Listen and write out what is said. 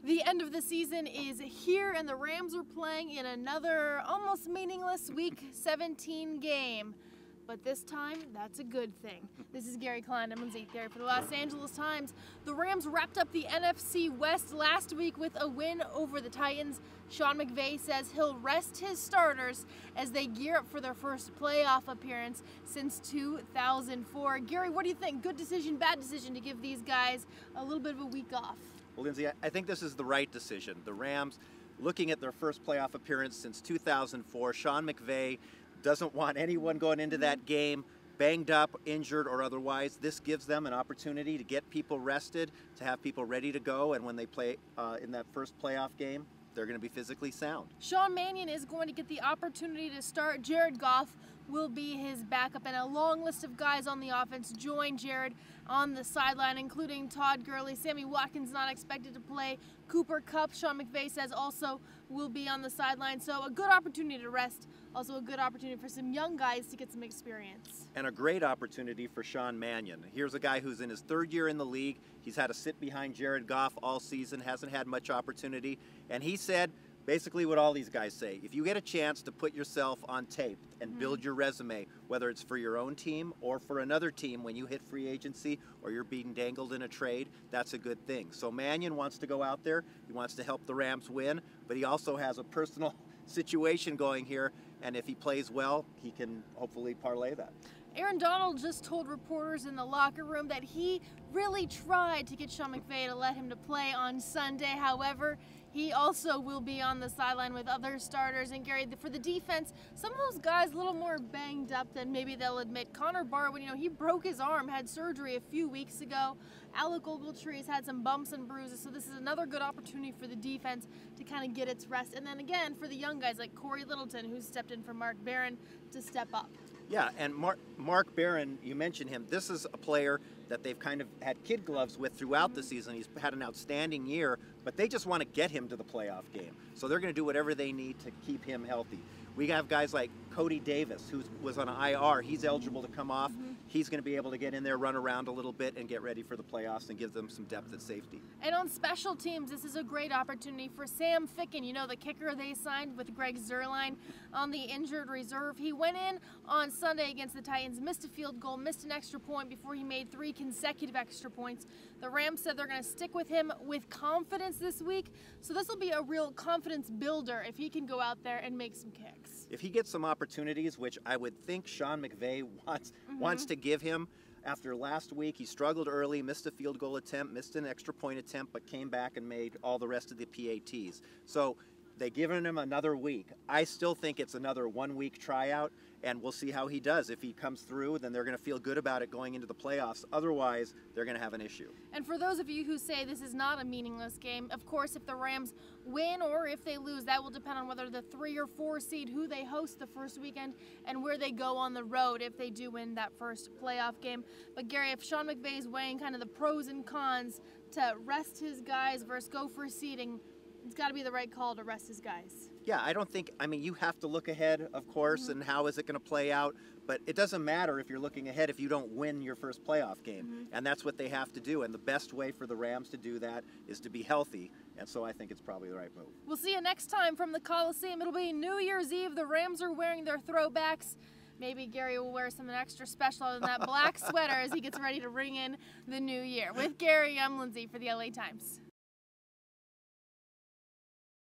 The end of the season is here, and the Rams are playing in another almost meaningless Week 17 game. But this time, that's a good thing. This is Gary Klein. I'm Lindsay Gary for the Los Angeles Times. The Rams wrapped up the NFC West last week with a win over the Titans. Sean McVay says he'll rest his starters as they gear up for their first playoff appearance since 2004. Gary, what do you think? Good decision, bad decision to give these guys a little bit of a week off? Well, Lindsay, I think this is the right decision. The Rams, looking at their first playoff appearance since 2004, Sean McVay doesn't want anyone going into that game banged up, injured, or otherwise. This gives them an opportunity to get people rested, to have people ready to go, and when they play in that first playoff game, they're going to be physically sound. Sean Mannion is going to get the opportunity to start. Jared Goff will be his backup, and a long list of guys on the offense join Jared on the sideline, including Todd Gurley. Sammy Watkins not expected to play. Cooper Kupp, Sean McVay says, also will be on the sideline. So a good opportunity to rest, also a good opportunity for some young guys to get some experience. And a great opportunity for Sean Mannion. Here's a guy who's in his third year in the league. He's had to sit behind Jared Goff all season, hasn't had much opportunity, and he said basically what all these guys say: if you get a chance to put yourself on tape and build your resume, whether it's for your own team or for another team when you hit free agency or you're being dangled in a trade, that's a good thing. So Mannion wants to go out there, he wants to help the Rams win, but he also has a personal situation going here, and if he plays well, he can hopefully parlay that. Aaron Donald just told reporters in the locker room that he really tried to get Sean McVay to let him to play on Sunday. However, he also will be on the sideline with other starters. And Gary, for the defense, some of those guys a little more banged up than maybe they'll admit. Connor Barwin, he broke his arm, had surgery a few weeks ago. Alec Ogletree's had some bumps and bruises, so this is another good opportunity for the defense to kind of get its rest. And then again, for the young guys like Corey Littleton, who's stepped in for Mark Barron, to step up. Yeah, and Mark Barron, you mentioned him. This is a player that they've kind of had kid gloves with throughout the season. He's had an outstanding year, but they just want to get him to the playoff game. So they're going to do whatever they need to keep him healthy. We have guys like Cody Davis, who was on IR. He's eligible to come off. He's going to be able to get in there, run around a little bit, and get ready for the playoffs and give them some depth at safety. And on special teams, this is a great opportunity for Sam Ficken, the kicker they signed with Greg Zuerlein on the injured reserve. He went in on Sunday against the Titans, missed a field goal, missed an extra point before he made 3 consecutive extra points. The Rams said they're going to stick with him with confidence this week, so this will be a real confidence builder if he can go out there and make some kicks. If he gets some opportunities, which I would think Sean McVay wants to give him. After last week, he struggled early, missed a field goal attempt, missed an extra point attempt, but came back and made all the rest of the PATs. So they've given him another week. I still think it's another 1-week tryout, and we'll see how he does. If he comes through, then they're going to feel good about it going into the playoffs. Otherwise, they're going to have an issue. And for those of you who say this is not a meaningless game, of course, if the Rams win or if they lose, that will depend on whether the 3 or 4 seed, who they host the first weekend, and where they go on the road if they do win that first playoff game. But Gary, if Sean McVay is weighing kind of the pros and cons to rest his guys versus go for seeding, it's got to be the right call to rest his guys. Yeah, you have to look ahead, of course, and how is it going to play out, but it doesn't matter if you're looking ahead if you don't win your first playoff game, and that's what they have to do, and the best way for the Rams to do that is to be healthy, and so I think it's probably the right move. We'll see you next time from the Coliseum. It'll be New Year's Eve. The Rams are wearing their throwbacks. Maybe Gary will wear something extra special other than that black sweater as he gets ready to ring in the new year. With Gary, I'm Lindsay for the LA Times.